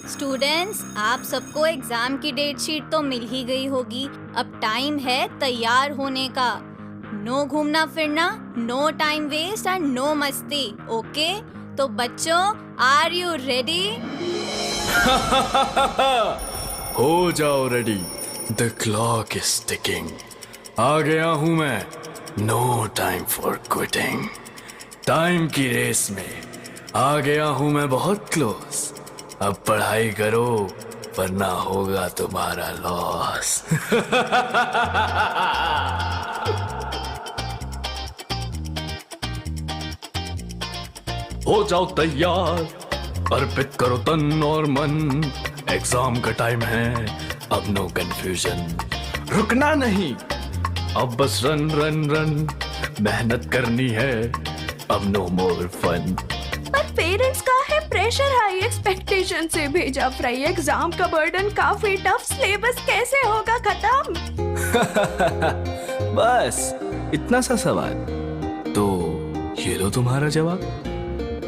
Students, आप सबको exam की डेट शीट तो मिल ही गई होगी। अब टाइम है तैयार होने का। नो घूमना फिरना, no time waste and no मस्ती। ओके? तो बच्चों, आर यू रेडी? हो जाओ ready, the clock is ticking. आ गया हूं मैं, no time for quitting. Time की रेस में आ गया हूं मैं बहुत क्लोज। अब पढ़ाई करो वरना होगा तुम्हारा लॉस। हो जाओ तैयार, अर्पित करो तन और मन। एग्जाम का टाइम है, अब नो कंफ्यूजन। रुकना नहीं, अब बस रन रन रन। मेहनत करनी है, अब नो मोर फन। पर पेरेंट्स का है प्रेशर, हाई एक्सपेक्टेशन से भेजा फ्राई। एग्जाम का बर्डन काफी टफ, सिलेबस कैसे होगा खत्म? बस इतना सा सवाल, तो ये लो तुम्हारा जवाब।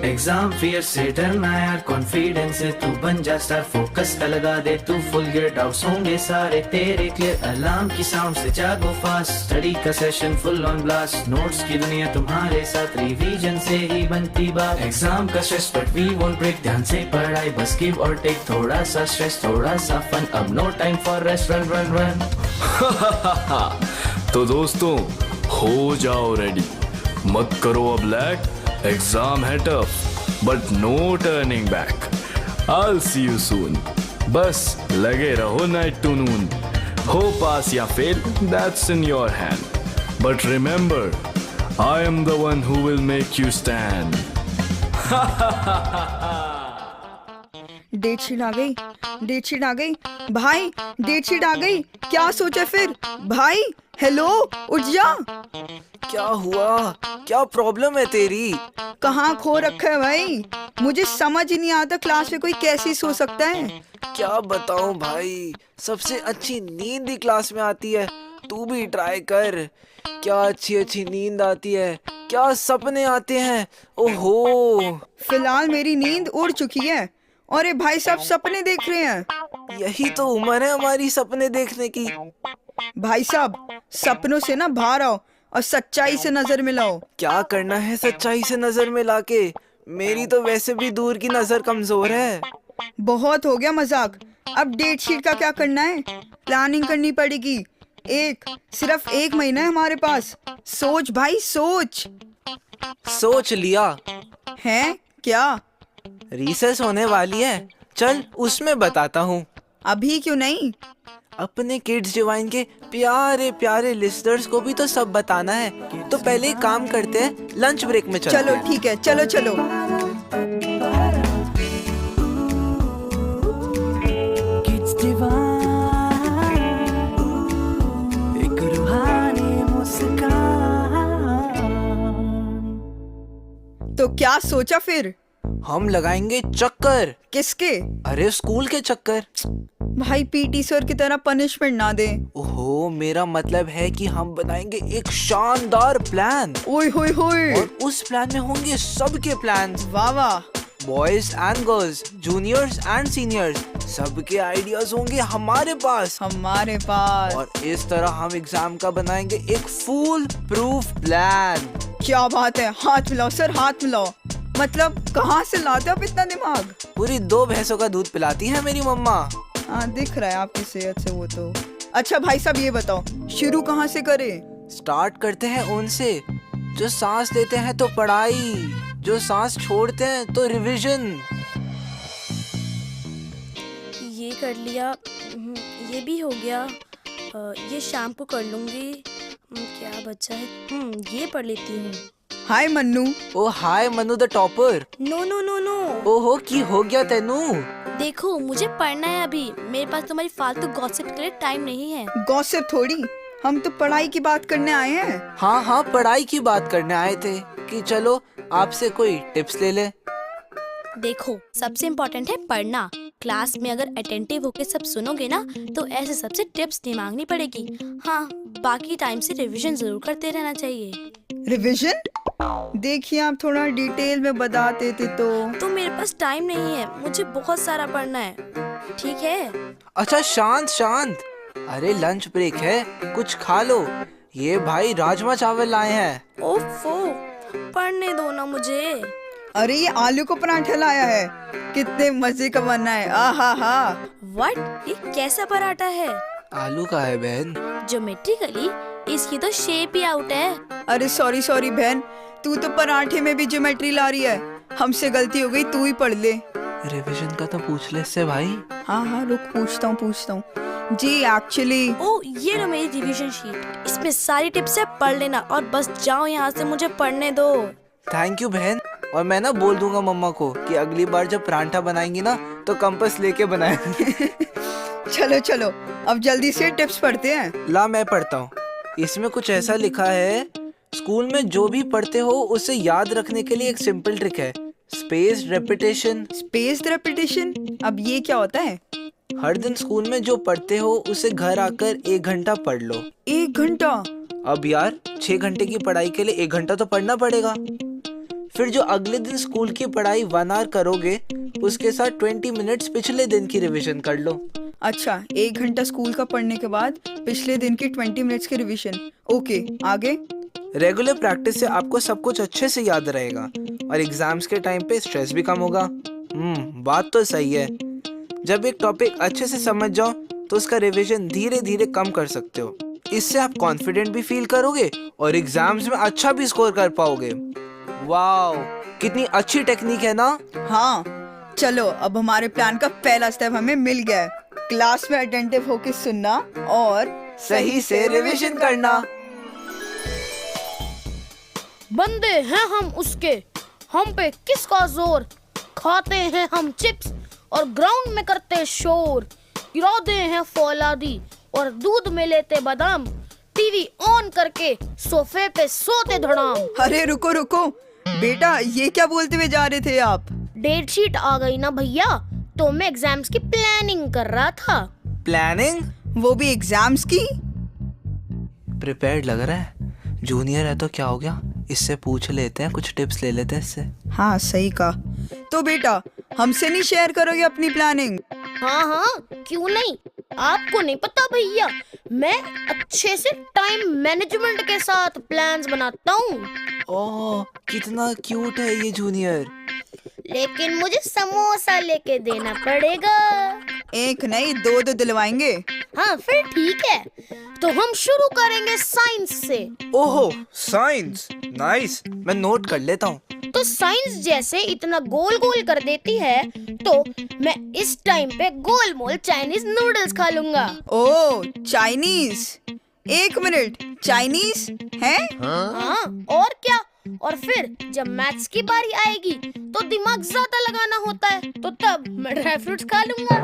एग्जाम फियर से डरना यार, कॉन्फिडेंस से तू बन जा स्टार। फोकस का लगा दे तू फुल, गियर डाउट्स होंगे सारे तेरे क्लियर। अलार्म की साउंड से जागो फास्ट, स्टडी का session full on blast. Notes की दुनिया तुम्हारे साथ, रिवीजन से ही बनती बात। एग्जाम का stress but we won't break, ध्यान से पढ़ाई बस गिव और टेक। थोड़ा सा स्ट्रेस थोड़ा सा फन, अब no time for rest, run run run. तो दोस्तों, हो जाओ रेडी, मत करो अब लैग। एग्जाम है tough but no turning back. I'll see you soon. बस लगे रहो नाइट टू नून। हो पास या fail, that's in your hand. But remember, I am the one who will make you stand. Date sheet आ गई, date sheet आ गई भाई, डेट शीट आ गई। क्या सोचा फिर भाई? हेलो, उठ जा। क्या हुआ? क्या प्रॉब्लम है तेरी? कहाँ खो रखा है भाई? मुझे समझ ही नहीं आता क्लास में कोई कैसे सो सकता है। क्या बताऊं भाई, सबसे अच्छी नींद ही क्लास में आती है। तू भी ट्राई कर। क्या अच्छी अच्छी नींद आती है, क्या सपने आते हैं। ओहो, फिलहाल मेरी नींद उड़ चुकी है और ये भाई साहब सपने देख रहे हैं। यही तो उम्र है हमारी सपने देखने की। भाई साहब, सपनों से ना बाहर आओ और सच्चाई से नजर मिलाओ। क्या करना है सच्चाई से नजर मिला के? मेरी तो वैसे भी दूर की नजर कमजोर है। बहुत हो गया मजाक, अब डेट शीट का क्या करना है? प्लानिंग करनी पड़ेगी। सिर्फ एक महीना है हमारे पास। सोच भाई सोच। सोच लिया है क्या? रिसेस होने वाली है, चल उसमें बताता हूँ। अभी क्यों नहीं? अपने किड्स डिवाइन के प्यारे प्यारे लिस्टर्स को भी तो सब बताना है। तो पहले एक काम करते हैं, लंच ब्रेक में चलते चलो हैं। ठीक है, चलो चलो। किड्स डिवाइन, एक रूहानी मुस्कान। तो क्या सोचा फिर? हम लगाएंगे चक्कर। किसके? अरे स्कूल के चक्कर। भाई पीटी सर की तरह पनिशमेंट ना दे। ओहो, मेरा मतलब है कि हम बनाएंगे एक शानदार प्लान। ओए होए होए। और उस प्लान में होंगे सबके प्लान्स। वाह वाह। Boys and girls, juniors and seniors, सबके आइडियाज होंगे हमारे पास। और इस तरह हम एग्जाम का बनाएंगे एक फूल प्रूफ प्लान। क्या बात है, हाथ मिलाओ सर, हाथ मिलाओ। मतलब कहाँ से लाते हो आप इतना दिमाग? पूरी 2 भैंसों का दूध पिलाती है मेरी मम्मा। हाँ, दिख रहा है आपकी सेहत से वो तो। अच्छा भाई साहब, ये बताओ शुरू कहाँ से करें? स्टार्ट करते हैं उनसे जो सांस लेते हैं तो पढ़ाई, जो सांस छोड़ते हैं तो रिवीजन। ये कर लिया, ये भी हो गया। ये शैम्पू कर लूंगी। क्या बचा है? ये पढ़ लेती हूँ। Hi Mannu. Oh hi Manu the topper. No no no no. ओहो, की हो गया तेनू? देखो, मुझे पढ़ना है अभी। मेरे पास तुम्हारी फालतू गॉसिप के लिए टाइम नहीं है। गॉसिप थोड़ी, हम तो पढ़ाई की बात करने आए हैं। हाँ हाँ, पढ़ाई की बात करने आए थे कि चलो आपसे कोई टिप्स ले ले। देखो, सबसे इम्पोर्टेंट है पढ़ना। क्लास में अगर अटेंटिव होके सब सुनोगे ना, तो ऐसे सबसे टिप्स नहीं मांगनी पड़ेगी। हाँ, बाकी टाइम से रिवीजन जरूर करते रहना चाहिए। रिवीजन? देखिए आप थोड़ा डिटेल में बता देते तो मेरे पास टाइम नहीं है, मुझे बहुत सारा पढ़ना है। ठीक है? अच्छा शांत शांत, अरे लंच ब्रेक है, कुछ खा लो। ये भाई राजमा चावल लाए हैं। ओफो, पढ़ने दो ना मुझे। अरे ये आलू को पराठा लाया है, कितने मजे का बना है। आहा हा। व्हाट? ये कैसा पराठा है? आलू का है बहन। ज्योमेट्रिकली इसकी तो शेप ही आउट है। अरे सॉरी सॉरी बहन, तू तो पराठे में भी ज्योमेट्री ला रही है। हमसे गलती हो गई, तू ही पढ़ ले। रिवीजन का तो पूछ ले इससे भाई। हाँ हाँ रुक, पूछता हूँ जी। एक्चुअली ओ ये लो मेरी रिवीजन शीट, इसमें सारी टिप्स है, पढ़ लेना और बस जाओ यहाँ से, मुझे पढ़ने दो। थैंक यू बहन। और मैं ना बोल दूंगा मम्मा को कि अगली बार जब पराठा बनाएंगी ना तो कंपास लेके बनाएंगे। चलो चलो अब जल्दी से टिप्स पढ़ते हैं। ला मैं पढ़ता हूँ। इसमें कुछ ऐसा लिखा है, स्कूल में जो भी पढ़ते हो उसे याद रखने के लिए एक सिंपल ट्रिक है, स्पेस रेपिटेशन। स्पेस्ड रेपिटेशन, अब ये क्या होता है? हर दिन स्कूल में जो पढ़ते हो उसे घर आकर 1 घंटा पढ़ लो। 1 घंटा? अब यार 6 घंटे की पढ़ाई के लिए 1 घंटा तो पढ़ना पड़ेगा। फिर जो अगले दिन स्कूल की पढ़ाई 1 आवर करोगे उसके साथ 20 मिनट्स पिछले दिन की रिवीजन कर लो। अच्छा, 1 घंटा स्कूल का पढ़ने के बाद पिछले दिन की 20 मिनट्स की रिवीजन। ओके, आगे? रेगुलर प्रैक्टिस से आपको सब कुछ अच्छे से याद रहेगा और एग्जाम्स के टाइम पे स्ट्रेस भी कम होगा। बात तो सही है। जब एक टॉपिक अच्छे से समझ जाओ तो उसका रिवीजन धीरे धीरे कम कर सकते हो। इससे आप कॉन्फिडेंट भी फील करोगे और एग्जाम्स में अच्छा भी स्कोर कर पाओगे। वाओ, कितनी अच्छी टेक्निक है ना। हाँ चलो, अब हमारे प्लान का पहला स्टेप हमें मिल गया है। क्लास में अटेंटिव होकर सुनना और सही से रिवीजन करना। बंदे हैं हम उसके, हम पे किसका जोर, खाते हैं हम चिप्स और ग्राउंड में करते शोर, इरादे हैं फौलादी और दूध में लेते बादाम, टीवी ऑन करके सोफे पे सोते धड़ाम। अरे रुको रुको बेटा, ये क्या बोलते हुए जा रहे थे आप? डेट शीट आ गई ना भैया, तो मैं एग्जाम्स की प्लानिंग कर रहा था। प्लानिंग? वो भी एग्जाम्स की? प्रिपेयर्ड लग रहा है। जूनियर है तो क्या हो गया, इससे पूछ लेते हैं, कुछ टिप्स ले लेते हैं इससे। हाँ सही कहा। तो बेटा हमसे नहीं शेयर करोगे अपनी प्लानिंग? हाँ हाँ क्यों नहीं, आपको नहीं पता भैया, मैं अच्छे से टाइम मैनेजमेंट के साथ प्लान्स बनाता हूँ। ओह कितना क्यूट है ये जूनियर। लेकिन मुझे समोसा लेके देना पड़ेगा। एक नहीं, 2 दिलवाएंगे। हाँ फिर ठीक है, तो हम शुरू करेंगे साइंस से। ओहो साइंस, नाइस, मैं नोट कर लेता हूँ। तो साइंस जैसे इतना गोल गोल कर देती है, तो मैं इस टाइम पे गोल मोल चाइनीज नूडल्स खा लूंगा। ओह चाइनीज, 1 मिनट, चाइनीज है? हाँ और क्या। और फिर जब मैथ्स की बारी आएगी तो दिमाग ज्यादा लगाना होता है, तो तब मैं ड्राई फ्रूट्स खा लूंगा।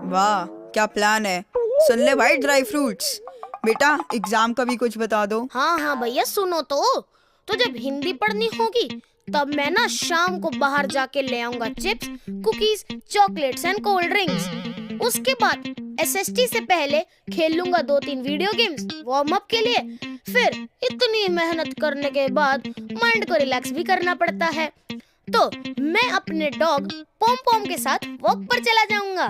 वाह क्या प्लान है। सुन ले भाई ड्राई फ्रूट्स। बेटा एग्जाम का भी कुछ बता दो। हाँ हाँ भैया सुनो तो जब हिंदी पढ़नी होगी तब मैं ना शाम को बाहर जाके ले आऊंगा chips, cookies, chocolates and cold drinks. उसके बाद एसएसटी से पहले खेल लूंगा 2-3 वीडियो गेम्स वार्म अप के लिए। फिर इतनी मेहनत करने के बाद माइंड को रिलैक्स भी करना पड़ता है, तो मैं अपने डॉग पॉम पॉम के साथ वॉक पर चला जाऊंगा।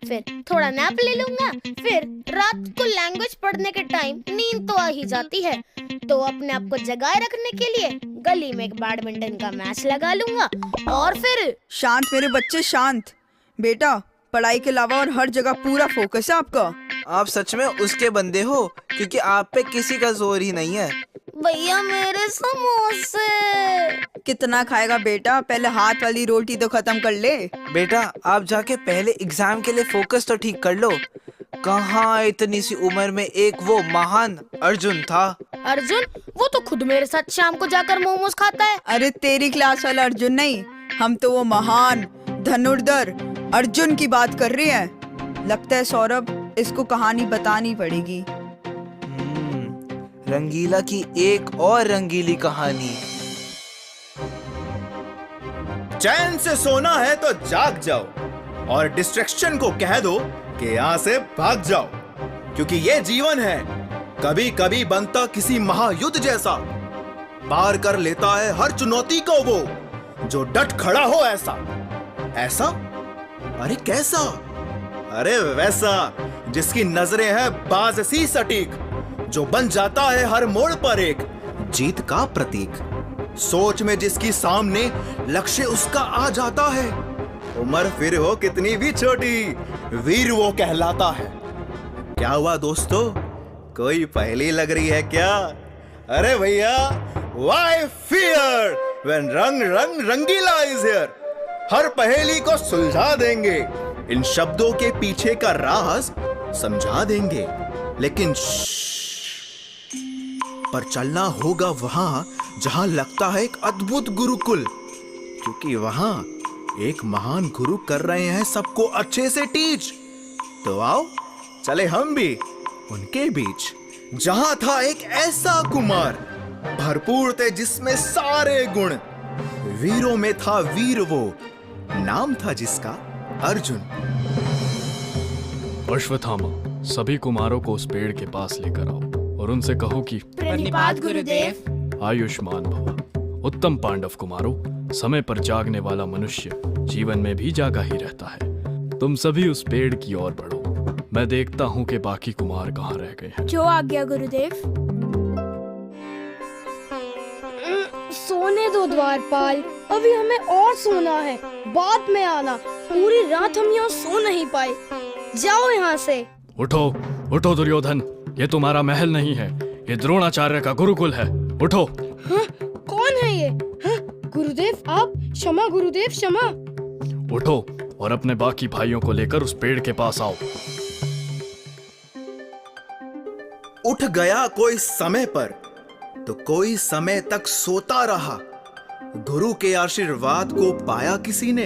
फिर थोड़ा नैप ले लूंगा। फिर रात को लैंग्वेज पढ़ने के टाइम नींद तो आ ही जाती है, तो अपने आप को जगाए रखने के लिए गली में एक बैडमिंटन का मैच लगा लूंगा। और फिर शांत मेरे बच्चे शांत। बेटा पढ़ाई के अलावा और हर जगह पूरा फोकस है आपका। आप सच में उसके बंदे हो, क्योंकि आप पे किसी का जोर ही नहीं है। भैया मेरे समोसे। कितना खाएगा बेटा, पहले हाथ वाली रोटी तो खत्म कर ले। बेटा आप जाके पहले एग्जाम के लिए फोकस तो ठीक कर लो। कहाँ इतनी सी उम्र में एक वो महान अर्जुन था। अर्जुन? वो तो खुद मेरे साथ शाम को जाकर मोमोज खाता है। अरे तेरी क्लास वाला अर्जुन नहीं, हम तो वो महान धनुर्धर अर्जुन की बात कर रहे हैं। लगता है सौरभ इसको कहानी बतानी पड़ेगी। रंगीला की एक और रंगीली कहानी। चैन से सोना है तो जाग जाओ और डिस्ट्रैक्शन को कह दो कि यहाँ से भाग जाओ, क्योंकि ये जीवन है कभी कभी बनता किसी महायुद्ध जैसा, पार कर लेता है हर चुनौती को वो जो डट खड़ा हो। ऐसा ऐसा अरे कैसा? अरे वैसा जिसकी नजरें हैं बाज सी सटीक, जो बन जाता है हर मोड़ पर एक जीत का प्रतीक। सोच में जिसकी सामने लक्ष्य उसका आ जाता है, उम्र फिर हो कितनी भी छोटी, वीर वो कहलाता है। क्या हुआ दोस्तों, कोई पहेली लग रही है क्या? अरे भैया, व्हाई फियर व्हेन रंग रंग रंगीला इज हियर। हर पहेली को सुलझा देंगे, इन शब्दों के पीछे का राज समझा देंगे। लेकिन पर चलना होगा वहां जहां लगता है एक अद्भुत गुरुकुल, क्योंकि वहां एक महान गुरु कर रहे हैं सबको अच्छे से टीच। तो आओ चले हम भी उनके बीच, जहां था एक ऐसा कुमार, भरपूर थे जिसमें सारे गुण। वीरों में था वीर वो, नाम था जिसका अर्जुन। अश्वत्थामा, सभी कुमारों को उस पेड़ के पास लेकर आओ और उनसे कहो कि प्रणिपात गुरुदेव। आयुष्मान भव। उत्तम पांडव कुमारों, समय पर जागने वाला मनुष्य जीवन में भी जागा ही रहता है। तुम सभी उस पेड़ की ओर बढ़ो, मैं देखता हूँ कि बाकी कुमार कहाँ रह गए हैं। जो आज्ञा गुरुदेव। सोने दो द्वारपाल, अभी हमें और सोना है, बाद में आना। पूरी रात हम यहाँ सो नहीं पाए, जाओ यहाँ से। उठो उठो दुर्योधन, ये तुम्हारा महल नहीं है, ये द्रोणाचार्य का गुरुकुल है। उठो। हाँ? कौन है ये? हाँ? गुरुदेव आप? क्षमा गुरुदेव, क्षमा। उठो और अपने बाकी भाइयों को लेकर उस पेड़ के पास आओ। उठ गया कोई समय पर तो कोई समय तक सोता रहा। गुरु के आशीर्वाद को पाया किसी ने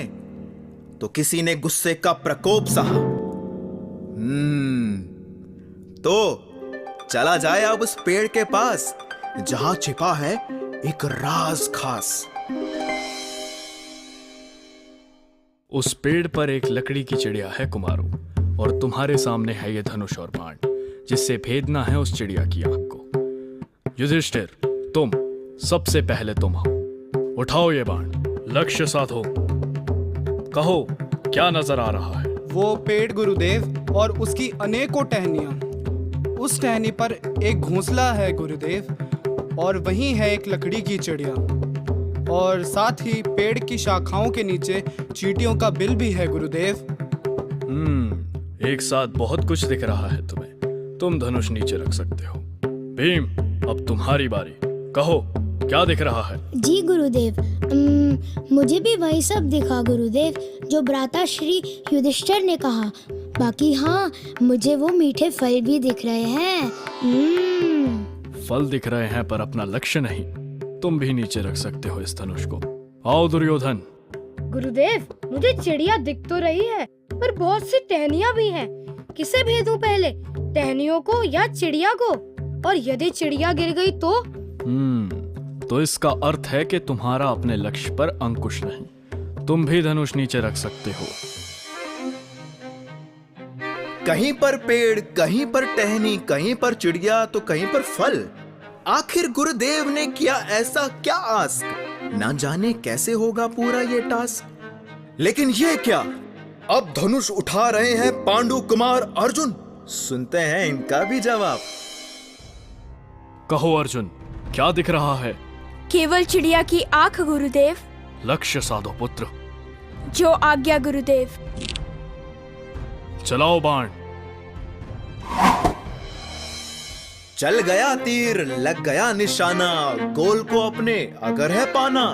तो किसी ने गुस्से का प्रकोप सहा। तो चला जाए अब उस पेड़ के पास जहां छिपा है एक राज खास। उस पेड़ पर एक लकड़ी की चिड़िया है कुमारों, और तुम्हारे सामने है ये धनुष और बाण, जिससे भेदना है उस चिड़िया की आंख को। युधिष्ठिर, तुम सबसे पहले तुम आओ, उठाओ ये बाण, लक्ष्य साधो, कहो क्या नजर आ रहा है? वो पेड़ गुरुदेव और उसकी अनेकों टहनियां। उस टहनी पर एक घोंसला है गुरुदेव, और वहीं है एक लकड़ी की चिड़िया, और साथ ही पेड़ की शाखाओं के नीचे चींटियों का बिल भी है गुरुदेव। एक साथ बहुत कुछ दिख रहा है तुम्हें। तुम धनुष नीचे रख सकते हो। भीम, अब तुम्हारी बारी, कहो क्या दिख रहा है? जी गुरुदेव, मुझे भी वही सब दिखा गुरुदेव जो भ्राता श्री युधिष्ठिर ने कहा। बाकी हाँ, मुझे वो मीठे फल भी दिख रहे हैं। फल दिख रहे हैं पर अपना लक्ष्य नहीं। तुम भी नीचे रख सकते हो इस धनुष को। आओ दुर्योधन। गुरुदेव, मुझे चिड़िया दिख तो रही है, पर बहुत सी टहनियां भी हैं। किसे भेदूं पहले, टहनियों को या चिड़िया को? और यदि चिड़िया गिर गई तो इसका अर्थ है कि तुम्हारा अपने लक्ष्य पर अंकुश नहीं। तुम भी धनुष नीचे रख सकते हो। कहीं पर पेड़, कहीं पर टहनी, कहीं पर चिड़िया तो कहीं पर फल। आखिर गुरुदेव ने किया ऐसा क्या आस्क? ना जाने कैसे होगा पूरा ये टास्क। लेकिन ये क्या, अब धनुष उठा रहे हैं पांडु कुमार अर्जुन। सुनते हैं इनका भी जवाब। कहो अर्जुन, क्या दिख रहा है? केवल चिड़िया की आंख गुरुदेव। लक्ष्य साधो पुत्र। जो आज्ञा गुरुदेव। चलाओ बाण। चल गया तीर, लग गया निशाना, गोल को अपने अगर है पाना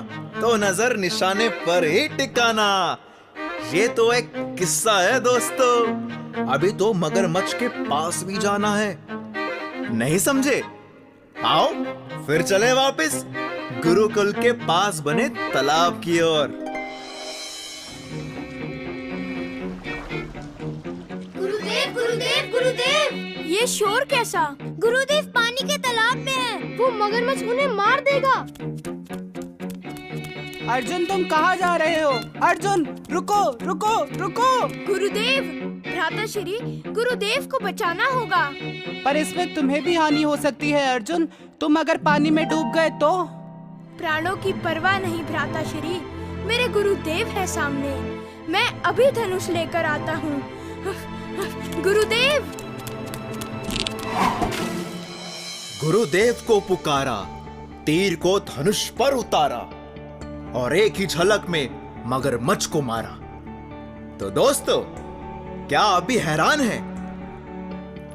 तो नजर निशाने पर ही टिकाना। ये तो एक किस्सा है दोस्तों। अभी तो मगरमच्छ के पास भी जाना है, नहीं समझे? आओ फिर चले वापस गुरुकुल के पास बने तालाब की ओर। गुरुदेव गुरुदेव गुरुदेव, ये शोर कैसा? गुरुदेव पानी के तालाब में है। वो मगरमच्छ उन्हें मार देगा। अर्जुन, तुम कहाँ जा रहे हो? अर्जुन, रुको रुको रुको। गुरुदेव, भ्राताश्री, गुरुदेव को बचाना होगा। पर इसमें तुम्हें भी हानि हो सकती है अर्जुन। तुम अगर पानी में डूब गए तो? प्राणों की परवाह नहीं भ्राता श्री, मेरे गुरुदेव है सामने। मैं अभी धनुष लेकर आता हूँ। गुरुदेव! गुरुदेव को पुकारा, तीर को धनुष पर उतारा और एक ही झलक में मगरमच्छ को मारा। तो दोस्तों, क्या आप भी हैरान हैं?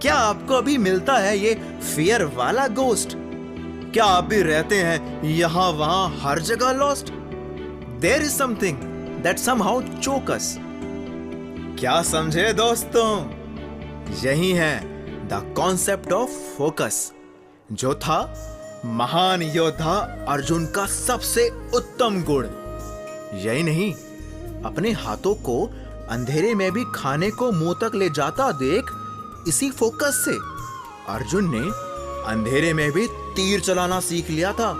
क्या आपको अभी मिलता है ये फियर वाला गोस्ट? क्या आप भी रहते हैं यहां वहां हर जगह lost? There is something that somehow choke us. क्या समझे दोस्तों? यही है द कॉन्सेप्ट ऑफ फोकस, जो था महान योद्धा अर्जुन का सबसे उत्तम गुण। यही नहीं, अपने हाथों को अंधेरे में भी खाने को मुंह तक ले जाता देख इसी फोकस से अर्जुन ने अंधेरे में भी तीर चलाना सीख लिया था।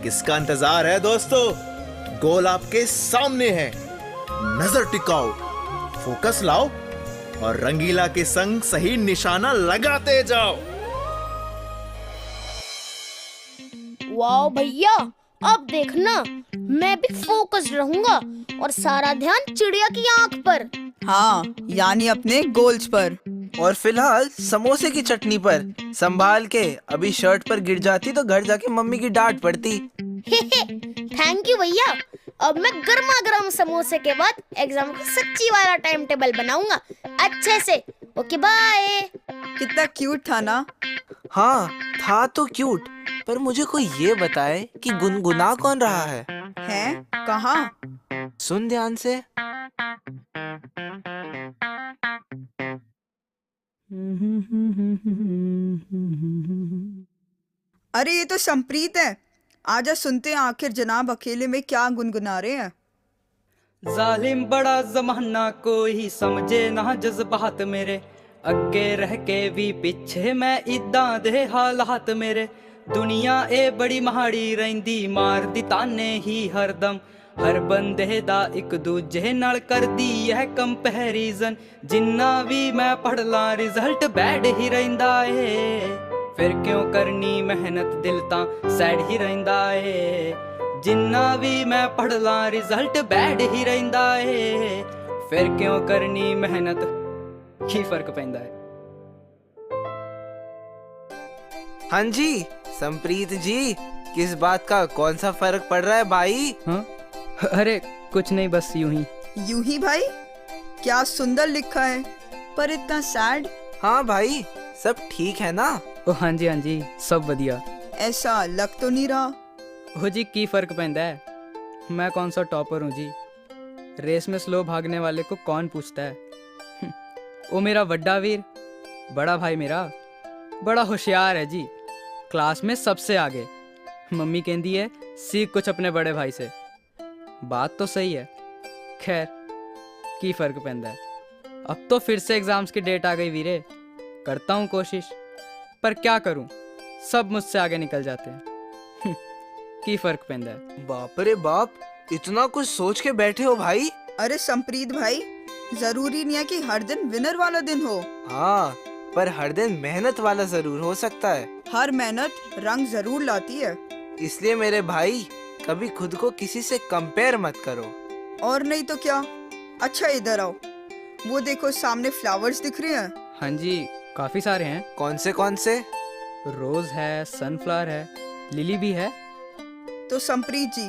किसका इंतजार है दोस्तों? गोल आपके सामने है। नजर टिकाओ, फोकस लाओ और रंगीला के संग सही निशाना लगाते जाओ। वाओ भैया, अब देखना मैं भी फोकस रहूंगा और सारा ध्यान चिड़िया की आंख पर। हाँ, यानी अपने गोल्स पर। और फिलहाल समोसे की चटनी पर। संभाल के, अभी शर्ट पर गिर जाती तो घर जाके मम्मी की डांट पड़ती। थैंक यू भैया। अब मैं गर्मा गर्म समोसे के बाद एग्जाम का सच्ची वाला टाइम टेबल बनाऊंगा अच्छे से। Okay bye. कितना क्यूट था ना? हाँ, था तो क्यूट, पर मुझे कोई ये बताए कि गुनगुना कौन रहा है? हैं? कहाँ? सुन ध्यान से। अरे ये तो संप्रीत है। आजा सुनते हैं आखिर जनाब अकेले में क्या गुनगुना रहे हैं। जालिम बड़ा जमाना, कोई समझे ना जज्बात मेरे, अगे रह के भी पिछे मैं इदा दे हालात मेरे। दुनिया ए बड़ी महाड़ी रहिंदी, मार दी ताने ही हरदम, हर बंदे दा एक दूजे नाल कर दी है कंपैरिजन। जिन्ना भी मैं पढ़ ला रिजल्ट बैड ही रहिंदा है, फिर क्यों करनी मेहनत दिल तां सैड ही रहिंदा है। जिन्ना भी मैं पढ़ ला रिजल्ट बैड ही रहिंदा है, फिर क्यों करनी मेहनत, की फर्क पैंदा है। हाँ जी संप्रीत जी, किस बात का कौन सा फर्क पड़ रहा है भाई? हाँ? अरे कुछ नहीं, बस यूं ही। यूं ही भाई? क्या सुंदर लिखा है, पर इतना सैड। हाँ भाई, सब ठीक है ना? ओ हाँ जी, सब बढ़िया। ऐसा लग तो नहीं रहा। हो जी, की फर्क पैंदा है? मैं कौन सा टॉपर हूँ जी? रेस में स्लो भागने वाले को कौन पूछता है? वो मेरा बड़ा वीर, बड़ा भाई मेरा, बड़ा होशियार है जी, क्लास में सबसे आगे। मम्मी कहती है सीख कुछ अपने बड़े भाई से। बात तो सही है, खैर की फर्क पैंदा है। अब तो फिर से एग्जाम्स की डेट आ गई वीरे, करता हूँ कोशिश, पर क्या करूँ, सब मुझसे आगे निकल जाते हैं। की फर्क पैंदा है। बाप रे बाप, इतना कुछ सोच के बैठे हो भाई? अरे संप्रीत भाई, जरूरी नहीं है कि हर दिन विनर वाला दिन हो। हाँ, पर हर दिन मेहनत वाला जरूर हो सकता है। हर मेहनत रंग जरूर लाती है। इसलिए मेरे भाई, कभी खुद को किसी से कंपेयर मत करो। और नहीं तो क्या। अच्छा इधर आओ, वो देखो सामने फ्लावर्स दिख रहे हैं। हाँ जी, काफी सारे हैं। कौन से कौन से? रोज है, सनफ्लावर है, लिली भी है। तो संप्रीत जी,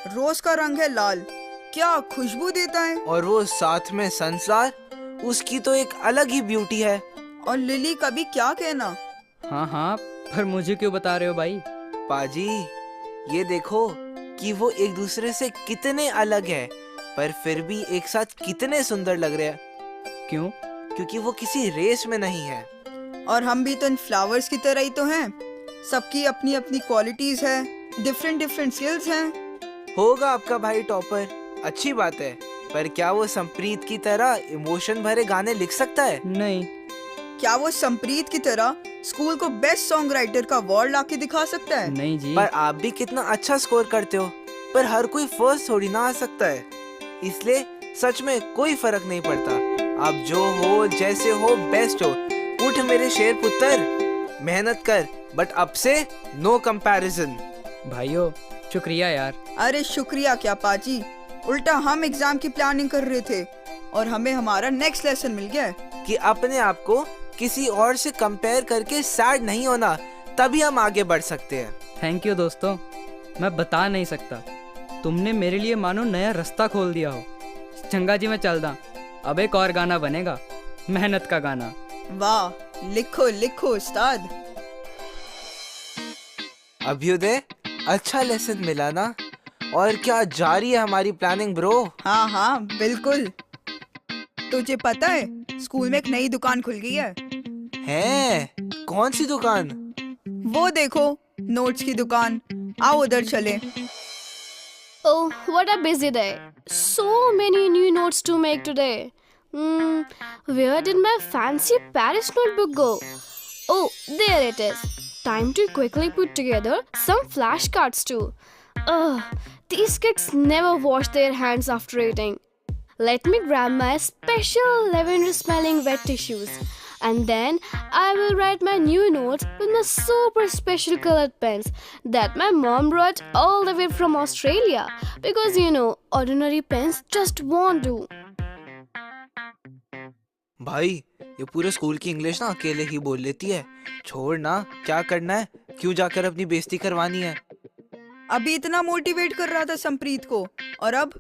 रोज का रंग है लाल, क्या खुशबू देता है। और वो साथ में सनफ्लावर, उसकी तो एक अलग ही ब्यूटी है। और लिली का भी क्या कहना। हाँ, पर मुझे क्यों बता रहे हो भाई? पाजी, ये देखो कि वो एक दूसरे से कितने अलग है, पर फिर भी एक साथ कितने सुंदर लग रहे हैं। क्यों? क्योंकि वो किसी रेस में नहीं है। और हम भी तो इन फ्लावर्स की तरह ही तो हैं। सबकी अपनी अपनी क्वालिटीज है, डिफरेंट स्किल्स हैं। होगा आपका भाई टॉपर, अच्छी बात है, पर क्या वो संप्रीत की तरह इमोशन भरे गाने लिख सकता है? नहीं। क्या वो संप्रीत की तरह स्कूल को बेस्ट सॉन्ग राइटर का अवार्ड लाके दिखा सकता है? नहीं जी। पर आप भी कितना अच्छा स्कोर करते हो, पर हर कोई फर्स्ट थोड़ी ना आ सकता है। इसलिए सच में कोई फर्क नहीं पड़ता। आप जो हो, जैसे हो, बेस्ट हो। उठ मेरे शेर पुत्र, मेहनत कर, बट अब से नो कंपैरिजन। भाइयों, शुक्रिया यार। अरे शुक्रिया क्या पाजी, उल्टा हम एग्जाम की प्लानिंग कर रहे थे और हमें हमारा नेक्स्ट लेसन मिल गया है कि अपने आप को किसी और से कंपेयर करके सैड नहीं होना, तभी हम आगे बढ़ सकते हैं। थैंक यू दोस्तों, मैं बता नहीं सकता, तुमने मेरे लिए मानो नया रास्ता खोल दिया हो। चंगा जी मैं चलदा, अब एक और गाना बनेगा, मेहनत का गाना। वाह, लिखो लिखो उस्ताद। अभ्युदय, अच्छा लेसन मिला ना? और क्या जारी है हमारी प्लानिंग ब्रो? हाँ हाँ बिल्कुल। तुझे पता है स्कूल में एक नई दुकान खुल गई है। हैं? कौन सी दुकान? वो देखो, नोट्स की दुकान। आओ उधर चले। Oh, what a busy day. So many new notes to make today. Where did my fancy Paris notebook go? Oh, there it is. Time to quickly put together some flashcards too. These kids never wash their hands after eating. Let me grab my special lavender smelling wet tissues. And then I will write my new notes with my super special colored pens that my mom brought all the way from Australia. Because you know, ordinary pens just won't do. भाई, ये पूरे school की English ना अकेले ही बोल लेती है। छोड़ ना, क्या करना है? क्यों जाकर अपनी बेइज्जती करवानी है? अभी इतना मोटिवेट कर रहा था संप्रीत को, और अब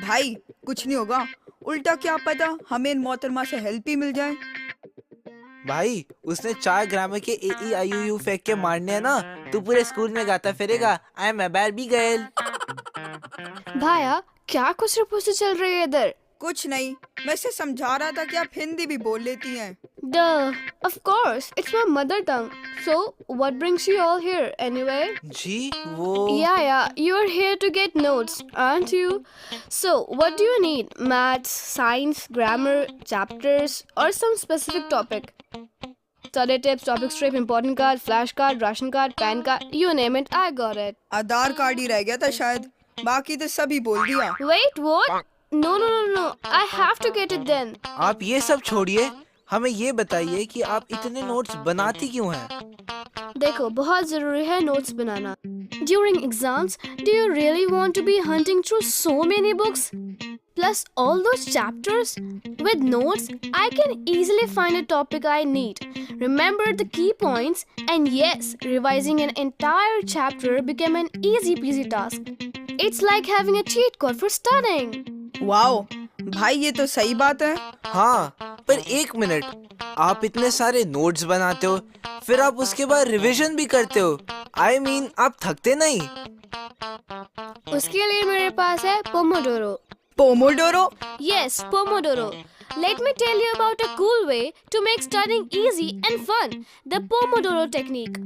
भाई कुछ नहीं होगा। उल्टा क्या पता हमें इन मोहतरमा से हेल्प ही मिल जाए। भाई, उसने 4 ग्रामर के AEIOU फेंक के मारने हैं ना, तू पूरे स्कूल में गाता फिरेगा, I am a Barbie girl. भाया, क्या कुछ रिपोर्ट चल रही है इधर? कुछ नहीं, मैं इसे समझा रहा था कि आप हिंदी भी बोल लेती हैं। Duh, of course, it's my mother tongue. So, what brings you all here anyway? जी, वो... Yeah, you're here to get notes, aren't you? So, what do you need? Maths, science, grammar, chapters, or some specific topic? Study tips, topic strip, important card, flash card, ration card, PAN card, you name it, I got it. Aadhaar card ही रह गया था शायद, बाकी तो सभी बोल दिया। Wait, what? No, I have to get it then. आप ये सब छोड़िए, हमें ये बताइए कि आप इतने नोट्स बनाती क्यों हैं? देखो, बहुत जरूरी है notes banana. During exams, do you really want to be hunting through so many books? Plus all those chapters? With notes, I can easily find a topic I need, remember the key points, and yes, revising an entire chapter became an easy peasy task. It's like having a cheat code for studying. Wow, भाई ये तो सही बात है। हाँ, पर एक minute, आप इतने सारे नोट्स बनाते हो, फिर आप उसके बाद रिवीजन भी करते हो। I mean, आप थकते नहीं? उसके लिए मेरे पास है Pomodoro. Pomodoro? Yes, Pomodoro. Let me tell you about a cool way to make studying easy and fun. The Pomodoro technique.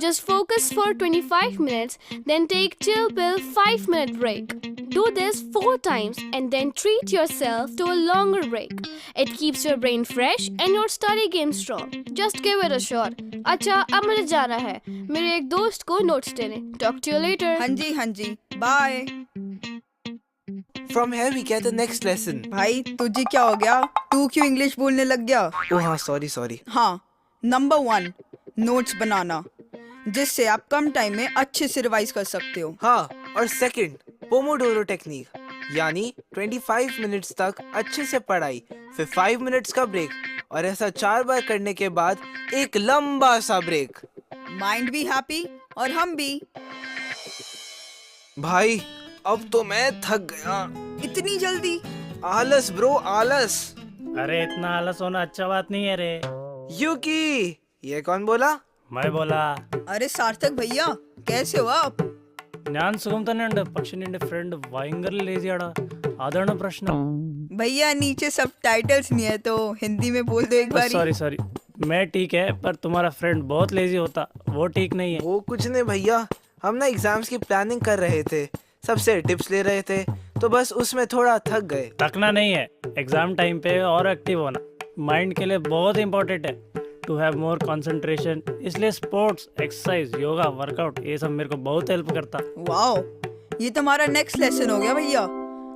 Just focus for 25 minutes, then take chill pill 5-minute break. Do this 4 times and then treat yourself to a longer break. It keeps your brain fresh and your study game strong. Just give it a shot. अच्छा, अब मुझे जाना है मेरे एक दोस्त को notes देने। Talk to you later. हाँ जी, bye. From here we get the next lesson. भाई तुझे क्या हो गया? तू क्यों इंग्लिश बोलने लग गया? ओह हाँ, सॉरी। हाँ, नंबर 1 नोट्स बनाना, जिससे आप कम टाइम में अच्छे से रिवाइज कर सकते हो। हाँ, और सेकंड पोमोडोरो टेक्निक, यानी 25 मिनट्स तक अच्छे से पढ़ाई, फिर 5 मिनट्स का ब्रेक, और ऐसा 4 बार करने के बाद एक लंबा सा ब्रेक। माइंड भी हैप्पी और हम भी। भाई, अब तो मैं थक गया। इतनी जल्दी? आलस ब्रो, आलस। अरे इतना आलस होना अच्छा बात नहीं है रे। यूकी, ये कौन बोला? मैं बोला। अरे सार्थक भैया, कैसे हो आप? ഞാൻ സുഖം തന്നെയുണ്ട്, പക്ഷെ നിന്റെ ഫ്രണ്ട് ഭയങ്കര ലേസിയാടാ, അതാണ് പ്രശ്നം। भैया नीचे सब टाइटल्स नहीं है तो हिंदी में बोल दो एक बार। सॉरी, मैं ठीक है, पर तुम्हारा फ्रेंड बहुत लेजी होता, वो ठीक नहीं है। वो कुछ नहीं भैया, हम ना एग्जाम्स की प्लानिंग कर रहे थे, सबसे टिप्स ले रहे थे, तो बस उसमें थोड़ा थक गए। थकना नहीं है, एग्जाम टाइम पे और एक्टिव होना माइंड के लिए बहुत इंपॉर्टेंट है, टू हैव मोर कंसंट्रेशन। इसलिए स्पोर्ट्स, एक्सरसाइज, योगा, वर्कआउट, ये सब मेरे को बहुत हेल्प करता। वाओ, ये तुम्हारा नेक्स्ट लेसन हो गया भैया।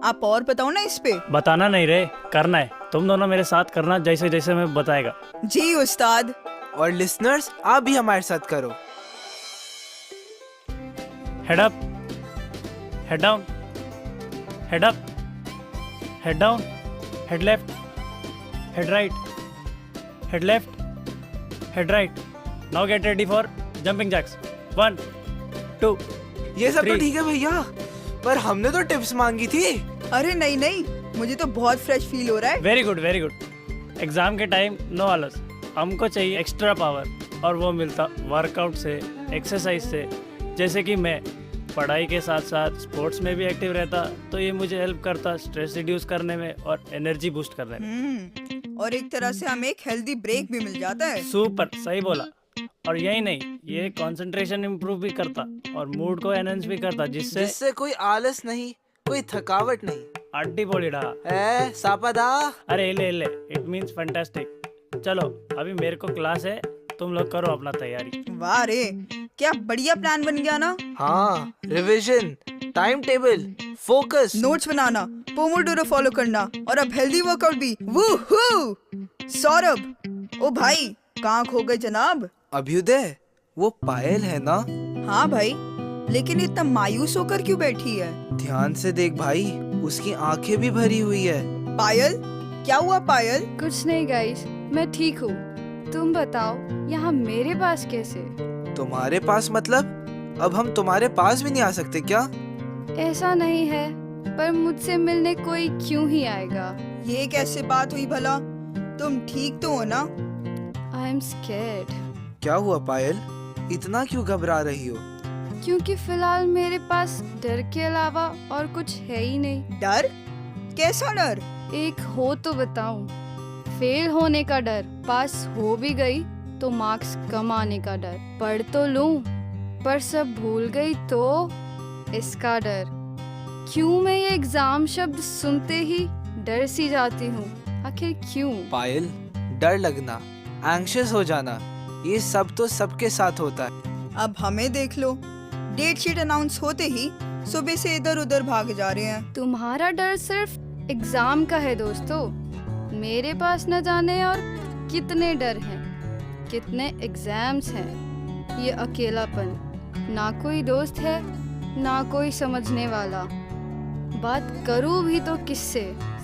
आप और बताओ ना इस पे। बताना नहीं रे, करना है। तुम दोनों मेरे साथ करना जैसे जैसे मैं बताएगा। जी उस्ताद। और लिसनर्स, आप भी हमारे साथ करो। Head up, Head down. Head up. Head down. Head left. Head right. Head left. Head right. Now get ready for jumping jacks. 1, 2. ये सब तो 3. ठीक है भैया, पर हमने तो टिप्स मांगी थी। अरे नहीं नहीं, मुझे तो बहुत फ्रेश फील हो रहा है। Very good very good. Exam के टाइम नो आलस, हमको चाहिए एक्स्ट्रा पावर, और वो मिलता वर्कआउट से, एक्सरसाइज से। जैसे कि मैं पढ़ाई के साथ साथ स्पोर्ट्स में भी एक्टिव रहता, तो ये मुझे हेल्प करता स्ट्रेस रिड्यूस करने में और एनर्जी बूस्ट करने में। और एक तरह से हमें एक हेल्दी ब्रेक भी मिल जाता है। सुपर, सही बोला। और यही नहीं, ये कंसंट्रेशन इम्प्रूव भी करता और मूड को एनहांस भी करता, जिससे कोई आलस नहीं, कोई थकावट नहीं। अड्डी बोलीडा ए सापादा। अरे ले ले, इट मींस फैंटास्टिक। चलो अभी मेरे को क्लास है, तुम लोग करो अपना तैयारी। वाह रे, क्या बढ़िया प्लान बन गया ना। हाँ, revision, time table, focus, notes बनाना, पोमोडोरो फॉलो करना, और अब हेल्दी वर्कआउट भी। वूहू! सौरभ, ओ भाई, कहाँ खो गए जनाब? अभ्युदय, वो पायल है ना? हाँ भाई, लेकिन इतना मायूस होकर क्यों बैठी है? ध्यान से देख भाई, उसकी आंखें भी भरी हुई है। पायल, क्या हुआ पायल? कुछ नहीं गाइस, मैं ठीक हूँ। तुम बताओ, यहाँ मेरे पास कैसे? तुम्हारे पास मतलब? अब हम तुम्हारे पास भी नहीं आ सकते क्या? ऐसा नहीं है, पर मुझसे मिलने कोई क्यों ही आएगा? ये कैसे बात हुई भला? तुम ठीक तो हो ना? I am scared. क्या हुआ पायल, इतना क्यों घबरा रही हो? क्योंकि फिलहाल मेरे पास डर के अलावा और कुछ है ही नहीं। डर? कैसा डर? एक हो तो बताऊं। फेल होने का डर, पास हो भी गई तो मार्क्स कम आने का डर, पढ़ तो लूं पर सब भूल गई तो इसका डर। क्यों मैं ये एग्जाम शब्द सुनते ही डर सी जाती हूँ, आखिर क्यों? पायल, डर लगना, एंग्शियस हो जाना, ये सब तो सबके साथ होता है। अब हमें देख लो, डेट शीट अनाउंस होते ही सुबह से इधर उधर भाग जा रहे हैं। तुम्हारा डर सिर्फ एग्जाम का है दोस्तों, मेरे पास न जाने और कितने डर हैं, कितने एग्जाम्स हैं। ये अकेलापन, ना कोई दोस्त है ना कोई समझने वाला, बात करूँ भी तो किससे,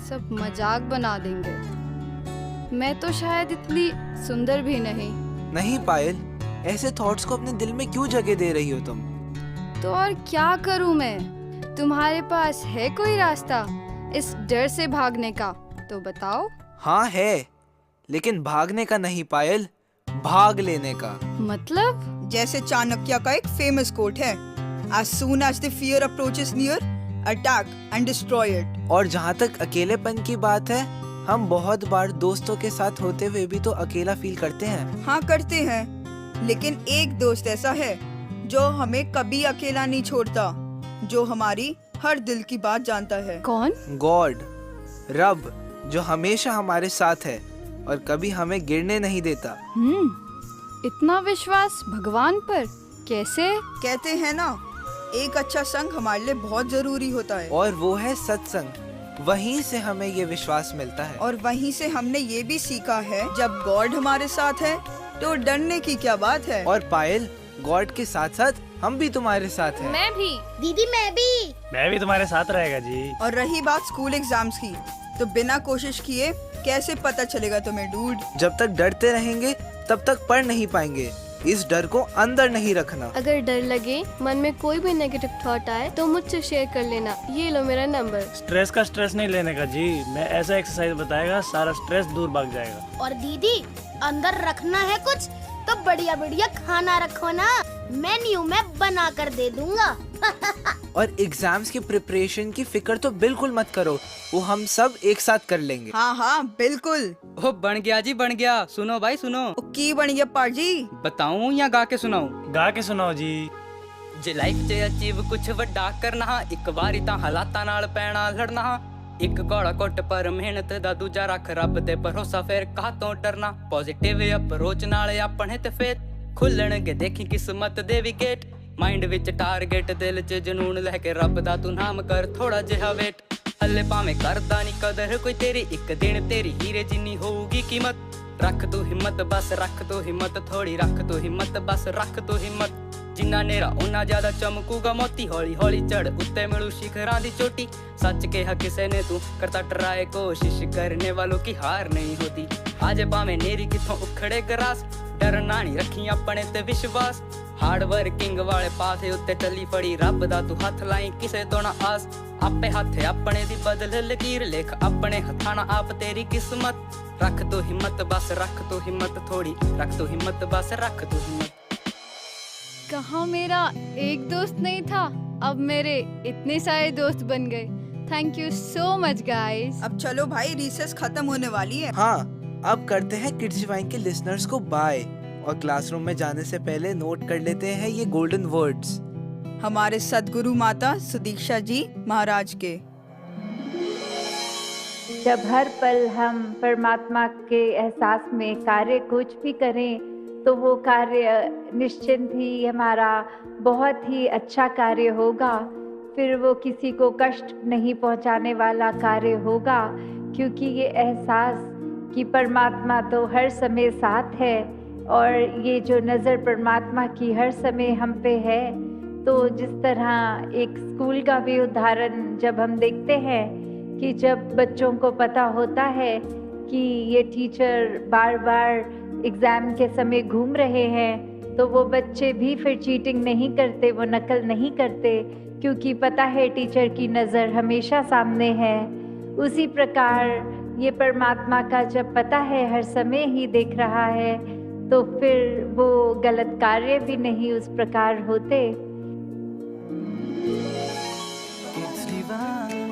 सब मजाक बना देंगे। मैं तो शायद इतनी सुंदर भी नहीं पायल, ऐसे थॉट्स को अपने दिल में क्यों जगह दे रही हो तुम? तो और क्या करूँ मैं? तुम्हारे पास है कोई रास्ता इस डर से भागने का? तो बताओ। हाँ है, लेकिन भागने का नहीं पायल, भाग लेने का। मतलब? जैसे चाणक्य का एक फेमस कोट है, as soon as the fear approaches near, attack and destroy it. और जहाँ तक अकेलेपन की बात है, हम बहुत बार दोस्तों के साथ होते हुए भी तो अकेला फील करते हैं। हाँ करते हैं, लेकिन एक दोस्त ऐसा है जो हमें कभी अकेला नहीं छोड़ता, जो हमारी हर दिल की बात जानता है। कौन? गॉड, रब, जो हमेशा हमारे साथ है और कभी हमें गिरने नहीं देता। इतना विश्वास भगवान पर कैसे? कहते हैं ना, एक अच्छा संग हमारे लिए बहुत जरूरी होता है। और वो है सत्संग, वहीं से हमें ये विश्वास मिलता है। और वहीं से हमने ये भी सीखा है, जब गॉड हमारे साथ है तो डरने की क्या बात है। और पायल, गॉड के साथ साथ हम भी तुम्हारे साथ हैं। मैं भी। दीदी मैं भी तुम्हारे साथ रहेगा जी। और रही बात स्कूल एग्जाम्स की, तो बिना कोशिश किए कैसे पता चलेगा तुम्हें डूड? जब तक डरते रहेंगे तब तक पढ़ नहीं पाएंगे। इस डर को अंदर नहीं रखना। अगर डर लगे, मन में कोई भी नेगेटिव थॉट आए तो मुझसे शेयर कर लेना, ये लो मेरा नंबर। स्ट्रेस का स्ट्रेस नहीं लेने का जी, मैं ऐसा एक्सरसाइज बताएगा, सारा स्ट्रेस दूर भाग जाएगा। और दीदी, अंदर रखना है कुछ तो बढ़िया बढ़िया खाना रखो ना, मेन्यू में बना कर दे दूंगा। और एग्जाम्स की प्रिपरेशन की फिक्र तो बिल्कुल मत करो, वो हम सब एक साथ कर लेंगे। हाँ हाँ बिल्कुल। ओ बन गया जी, बन गया। सुनो भाई सुनो। की बन गया पाजी? बताऊं या गा के सुनाऊं? गा के सुनाओ जी। जे लाइफ 'ਚ ਅਚੀਵ ਕੁਛ ਵੱਡਾ ਕਰਨਾ, ਇੱਕ ਵਾਰੀ ਤਾਂ ਹਾਲਾਤਾਂ ਨਾਲ ਪੈਣਾ ਲੜਨਾ, ਇੱਕ ਘੋੜਾ ਘੁੱਟ ਪਰ ਮਿਹਨਤ ਦਾ, ਦੂਜਾ ਰੱਖ ਰੱਬ ਤੇ ਭਰੋਸਾ, ਫਿਰ ਕਾਹਤੋਂ ਡਰਨਾ। ਪੋਜ਼ਿਟਿਵ ਅਪਰੋਚ ਨਾਲ ਆਪਣੇ ਤੇ ਫੇਰ ਖੁੱਲਣਗੇ, ਦੇਖੀ ਕਿਸਮਤ ਦੇ ਵੀ ਗੇਟ। ਮਾਈਂਡ ਵਿੱਚ ਟਾਰਗੇਟ, ਦਿਲ 'ਚ ਜਨੂਨ ਲੈ ਕੇ ਰੱਬ ਦਾ ਤੂੰ ਨਾਮ ਕਰ ਥੋੜਾ ਜਿਹਾ ਵੇਟ। ਹੱਲੇ ਭਾਵੇਂ ਕਰਦਾ ਨਹੀਂ ਕਦਰ ਕੋਈ ਤੇਰੀ, ਇੱਕ ਦਿਨ ਤੇਰੀ ਹੀਰੇ ਜਿੰਨੀ ਹੋਊਗੀ ਕੀਮਤ। ਰੱਖ ਤੂੰ ਹਿੰਮਤ, ਬਸ ਰੱਖ ਤੂੰ ਹਿੰਮਤ, ਥੋੜੀ ਰੱਖ ਤੂੰ ਹਿੰਮਤ, ਬਸ ਰੱਖ ਤੂੰ ਹਿੰਮਤ। जिन्ना नेरा उन्ना ज्यादा चमकूगा मोती हौली हौली चढ़ उत्ते मिलू शिखरां दी चोटी सच कहा किसे ने तू करता ट्राई कोशिश करने वालों की हार नहीं होती आज भावें नेरी किथों उखड़े गरास डरना नहीं रखी अपने ते विश्वास हार्ड वर्किंग वाले पासे उत्ते टली फड़ी रब दा तू हथ लाई किसे तो ना आस आपे हथे अपने दी बदल लकीर लेख अपने हथा ना आप तेरी किस्मत रख तो हिम्मत बस रख तो हिम्मत थोड़ी रख तो हिम्मत बस रख तो हिम्मत कहाँ मेरा एक दोस्त नहीं था, अब मेरे इतने सारे दोस्त बन गए। Thank you so much guys. अब चलो भाई, रिसेस खत्म होने वाली है। हाँ, अब करते हैं किड्स डिवाइन के लिसनर्स को बाय और क्लासरूम में जाने से पहले नोट कर लेते हैं ये गोल्डन वर्ड्स हमारे सदगुरु माता सुदीक्षा जी महाराज के। जब हर पल हम परमात्मा के एहसास में कार्य कुछ भी करें तो वो कार्य निश्चिंत ही हमारा बहुत ही अच्छा कार्य होगा, फिर वो किसी को कष्ट नहीं पहुंचाने वाला कार्य होगा, क्योंकि ये एहसास कि परमात्मा तो हर समय साथ है और ये जो नज़र परमात्मा की हर समय हम पे है। तो जिस तरह एक स्कूल का भी उदाहरण जब हम देखते हैं कि जब बच्चों को पता होता है कि ये टीचर बार बार एग्ज़ाम के समय घूम रहे हैं, तो वो बच्चे भी फिर चीटिंग नहीं करते, वो नकल नहीं करते, क्योंकि पता है टीचर की नज़र हमेशा सामने है। उसी प्रकार ये परमात्मा का जब पता है हर समय ही देख रहा है, तो फिर वो गलत कार्य भी नहीं उस प्रकार होते। Kids Divine.